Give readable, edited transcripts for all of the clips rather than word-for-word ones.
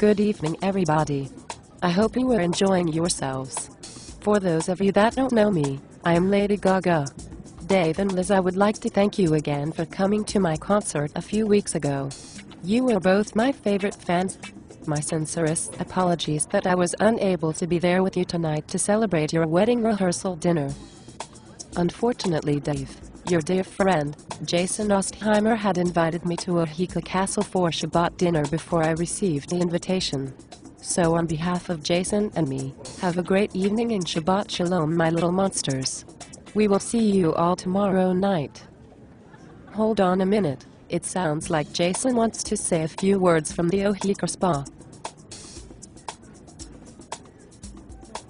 Good evening, everybody. I hope you are enjoying yourselves. For those of you that don't know me, I am Lady Gaga. Dave and Liz, I would like to thank you again for coming to my concert a few weeks ago. You were both my favorite fans. My sincerest apologies that I was unable to be there with you tonight to celebrate your wedding rehearsal dinner. Unfortunately, Dave, your dear friend, Jason Ostheimer had invited me to Ohika Castle for Shabbat dinner before I received the invitation. So on behalf of Jason and me, have a great evening and Shabbat Shalom, my little monsters. We will see you all tomorrow night. Hold on a minute, it sounds like Jason wants to say a few words from the Ohika Spa.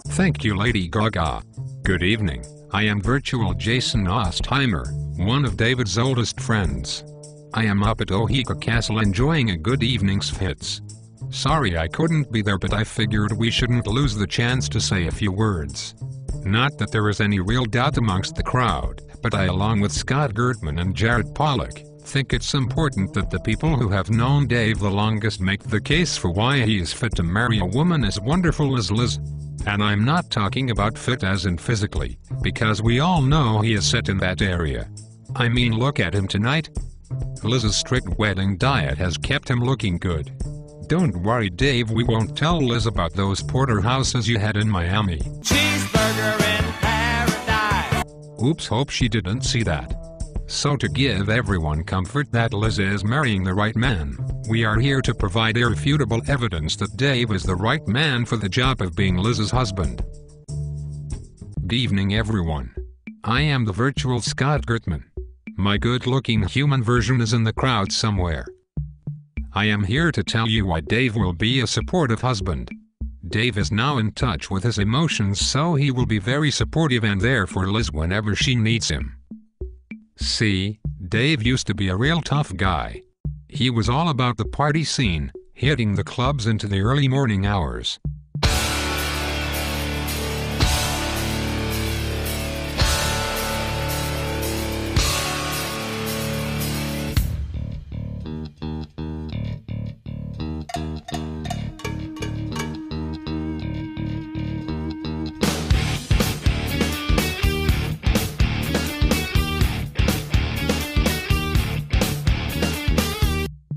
Thank you, Lady Gaga. Good evening. I am virtual Jason Ostheimer, one of David's oldest friends. I am up at Ohika Castle enjoying a good evening's fits. Sorry I couldn't be there, but I figured we shouldn't lose the chance to say a few words. Not that there is any real doubt amongst the crowd, but I, along with Scott Gertman and Jared Pollock, think it's important that the people who have known Dave the longest make the case for why he is fit to marry a woman as wonderful as Liz. And I'm not talking about fit as in physically, because we all know he is set in that area. I mean, look at him tonight. Liz's strict wedding diet has kept him looking good. Don't worry, Dave, we won't tell Liz about those porterhouses you had in Miami. Cheeseburger in paradise. Oops, hope she didn't see that. So to give everyone comfort that Liz is marrying the right man, we are here to provide irrefutable evidence that Dave is the right man for the job of being Liz's husband. Good evening, everyone. I am the virtual Scott Gertman. My good-looking human version is in the crowd somewhere. I am here to tell you why Dave will be a supportive husband. Dave is now in touch with his emotions, so he will be very supportive and there for Liz whenever she needs him. See, Dave used to be a real tough guy. He was all about the party scene, hitting the clubs into the early morning hours.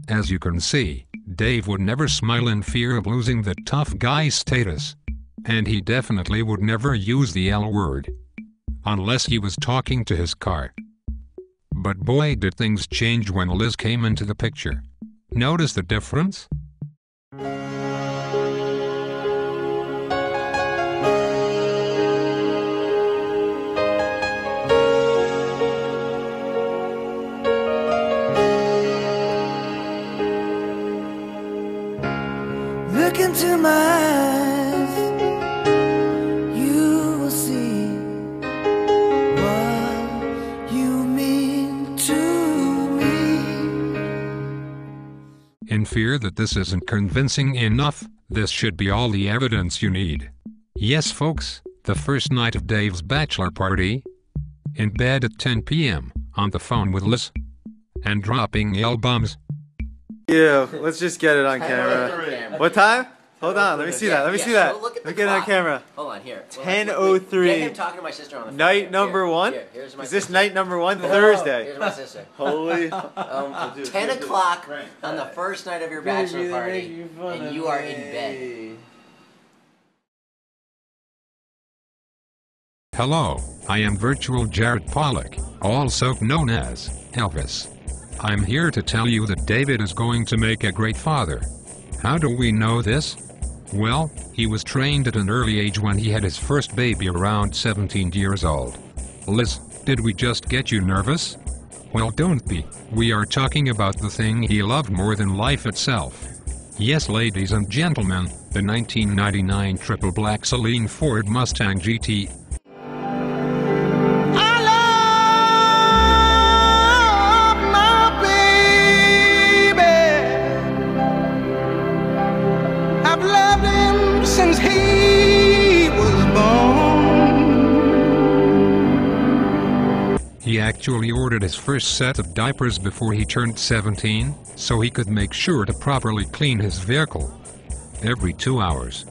As you can see, Dave would never smile in fear of losing the tough guy status. And he definitely would never use the L word. Unless he was talking to his car. But boy, did things change when Liz came into the picture. Notice the difference? Look into my eyes, you will see what you mean to me. In fear that this isn't convincing enough, this should be all the evidence you need. Yes, folks, the first night of Dave's bachelor party. In bed at 10 p.m., on the phone with Liz. And dropping L-bombs. Yeah, let's just get it on camera. What time? Hold on, let me see that. Let me see that. Let me get it on camera. Hold on, here. 10:03. Get him talking to my sister on the phone. Night number one? Here's my Is this sister. night number one? Thursday. Here's my sister. Holy. 10 o'clock on the first night of your bachelor party, and you are in bed. Hello, I am virtual Jared Pollock, also known as Elvis. I'm here to tell you that David is going to make a great father. How do we know this? Well, he was trained at an early age when he had his first baby around 17 years old. Liz, did we just get you nervous? Well, don't be. We are talking about the thing he loved more than life itself. Yes, ladies and gentlemen, the 1999 triple black Celine Ford Mustang GT. Since he was born. He actually ordered his first set of diapers before he turned 17, so he could make sure to properly clean his vehicle. every 2 hours.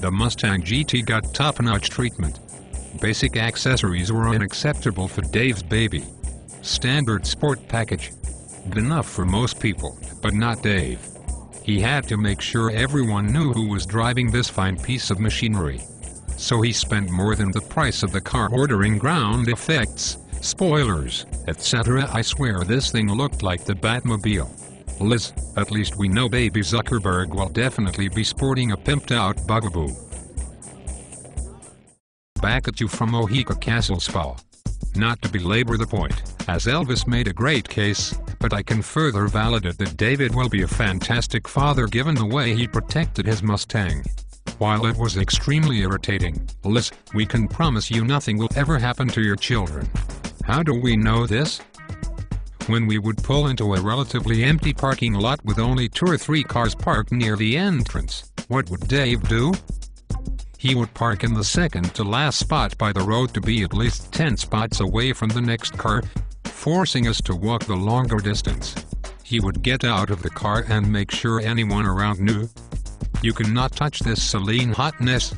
The Mustang GT got top-notch treatment. Basic accessories were unacceptable for Dave's baby. Standard sport package. Good enough for most people, but not Dave. He had to make sure everyone knew who was driving this fine piece of machinery. So he spent more than the price of the car ordering ground effects, spoilers, etc. I swear this thing looked like the Batmobile. Liz, at least we know baby Zuckerberg will definitely be sporting a pimped-out bugaboo. Back at you from Mohica Castle Spa. Not to belabor the point, as Elvis made a great case, but I can further validate that David will be a fantastic father given the way he protected his Mustang. While it was extremely irritating, Liz, we can promise you nothing will ever happen to your children. How do we know this? When we would pull into a relatively empty parking lot with only 2 or 3 cars parked near the entrance, what would Dave do? He would park in the second-to-last spot by the road to be at least 10 spots away from the next car, forcing us to walk the longer distance. He would get out of the car and make sure anyone around knew. You cannot touch this saline hotness.